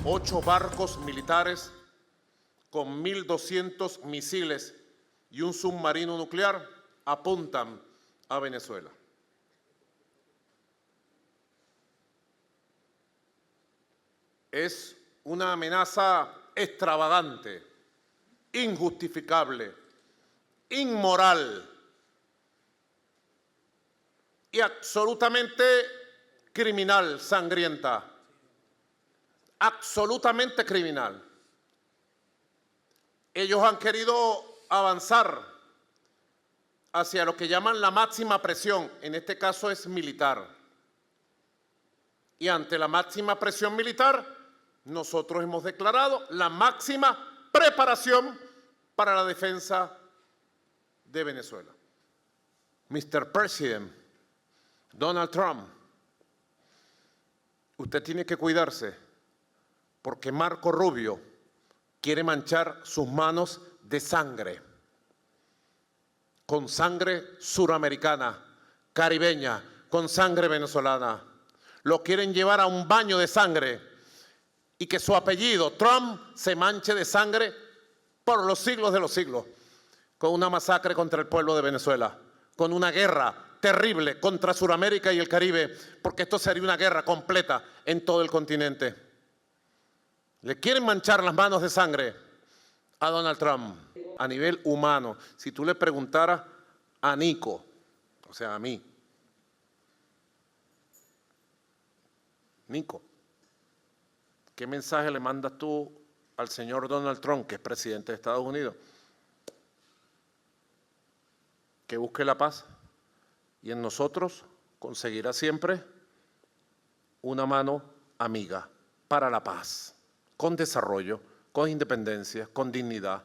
8 barcos militares con 1.200 misiles y un submarino nuclear apuntan a Venezuela. Es una amenaza extravagante, injustificable, inmoral y absolutamente criminal, sangrienta, absolutamente criminal. Ellos han querido avanzar hacia lo que llaman la máxima presión, en este caso es militar. Y ante la máxima presión militar, nosotros hemos declarado la máxima preparación para la defensa de Venezuela. Mr. President, Donald Trump, usted tiene que cuidarse porque Marco Rubio quiere manchar sus manos de sangre, con sangre suramericana, caribeña, con sangre venezolana. Lo quieren llevar a un baño de sangre y que su apellido, Trump, se manche de sangre por los siglos de los siglos, con una masacre contra el pueblo de Venezuela, con una guerra terrible contra Suramérica y el Caribe, porque esto sería una guerra completa en todo el continente. Le quieren manchar las manos de sangre a Donald Trump a nivel humano. Si tú le preguntaras a Nico, o sea, a mí, Nico, ¿qué mensaje le mandas tú al señor Donald Trump, que es presidente de Estados Unidos? Que busque la paz y en nosotros conseguirá siempre una mano amiga para la paz, con desarrollo, con independencia, con dignidad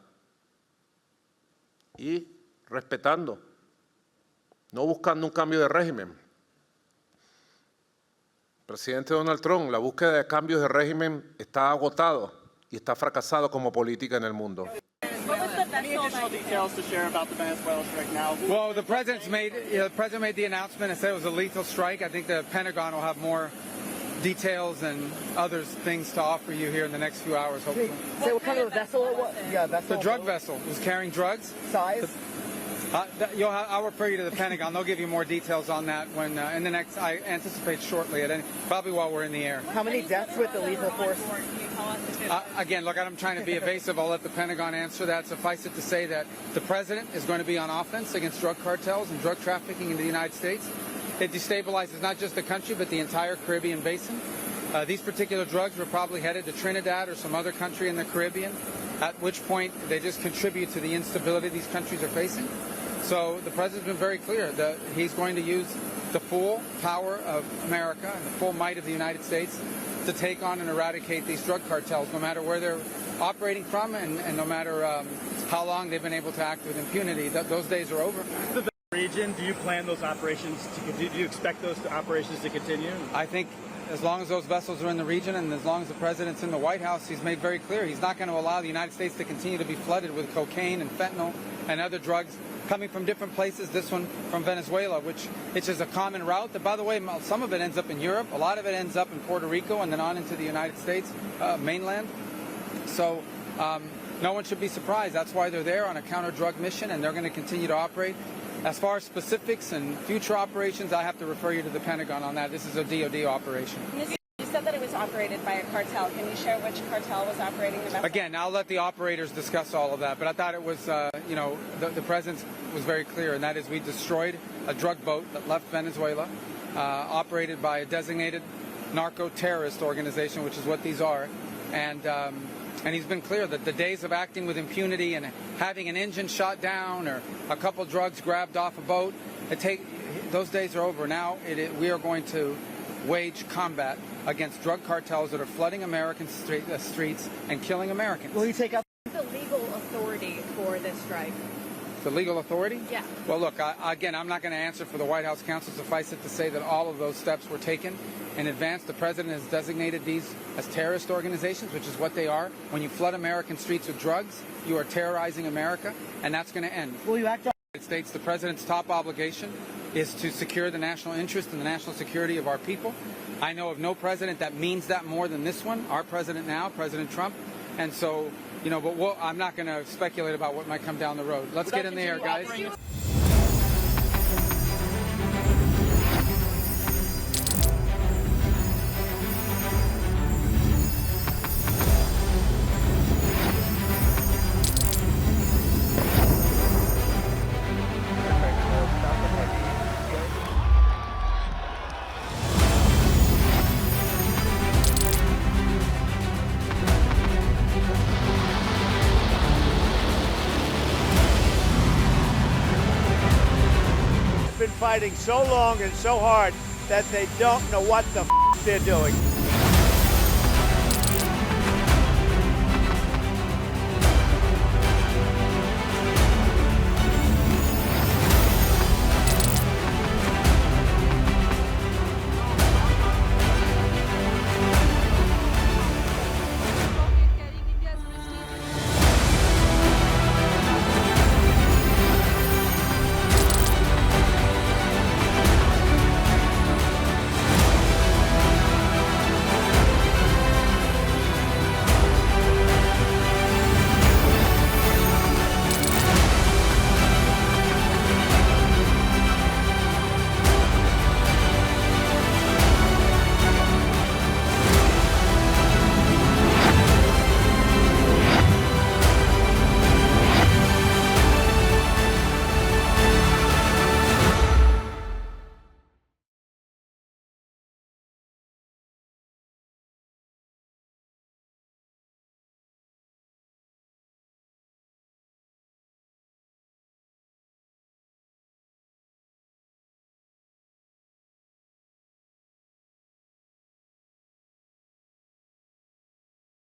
y respetando, no buscando un cambio de régimen. Presidente Donald Trump, la búsqueda de cambios de régimen está agotado y está fracasado como política en el mundo. Any additional details to share about the Venezuela strike now? Well, the president made the announcement and said it was a lethal strike. I think the Pentagon will have more details and other things to offer you here in the next few hours, hopefully. Say what kind of vessel it was? Yeah, vessel. The drug vessel was carrying drugs. Size? I'll refer you to the Pentagon. They'll give you more details on that when in the next. I anticipate shortly, probably while we're in the air. How many deaths with the lethal force? Again, look, I'm trying to be evasive. I'll let the Pentagon answer that. Suffice it to say that the president is going to be on offense against drug cartels and drug trafficking in the United States. It destabilizes not just the country, but the entire Caribbean basin. These particular drugs were probably headed to Trinidad or some other country in the Caribbean, at which point they just contribute to the instability these countries are facing. So the president's been very clear that he's going to use the full power of America and the full might of the United States to take on and eradicate these drug cartels, no matter where they're operating from and no matter how long they've been able to act with impunity. Those days are over. The region, do you plan those operations to continue? Do you expect those operations to continue? I think as long as those vessels are in the region and as long as the president's in the White House, he's made very clear he's not going to allow the United States to continue to be flooded with cocaine and fentanyl and other drugs coming from different places, this one from Venezuela, which is a common route. That, by the way, some of it ends up in Europe, a lot of it ends up in Puerto Rico and then on into the United States mainland. So no one should be surprised. That's why they're there on a counter-drug mission, and they're going to continue to operate. As far as specifics and future operations, I have to refer you to the Pentagon on that. This is a DoD operation. You said that it was operated by a cartel. Can you share which cartel was operating the vessel? Again, I'll let the operators discuss all of that, but I thought it was, the president was very clear, and that is we destroyed a drug boat that left Venezuela, operated by a designated narco-terrorist organization, which is what these are, and he's been clear that the days of acting with impunity and having an engine shot down or a couple drugs grabbed off a boat, those days are over. Now we are going to wage combat against drug cartels that are flooding American streets and killing Americans. Will you take out The legal authority for this strike? The legal authority? Yeah. Well, look, again, I'm not going to answer for the White House counsel. Suffice it to say that all of those steps were taken in advance. The president has designated these as terrorist organizations, which is what they are. When you flood American streets with drugs, you are terrorizing America, and that's going to end. Will you act on The United States, the president's top obligation is to secure the national interest and the national security of our people. I know of no president that means that more than this one, our president now, President Trump. And so, but I'm not going to speculate about what might come down the road. Let's get in the air, guys. Been fighting so long and so hard that they don't know what the they're doing.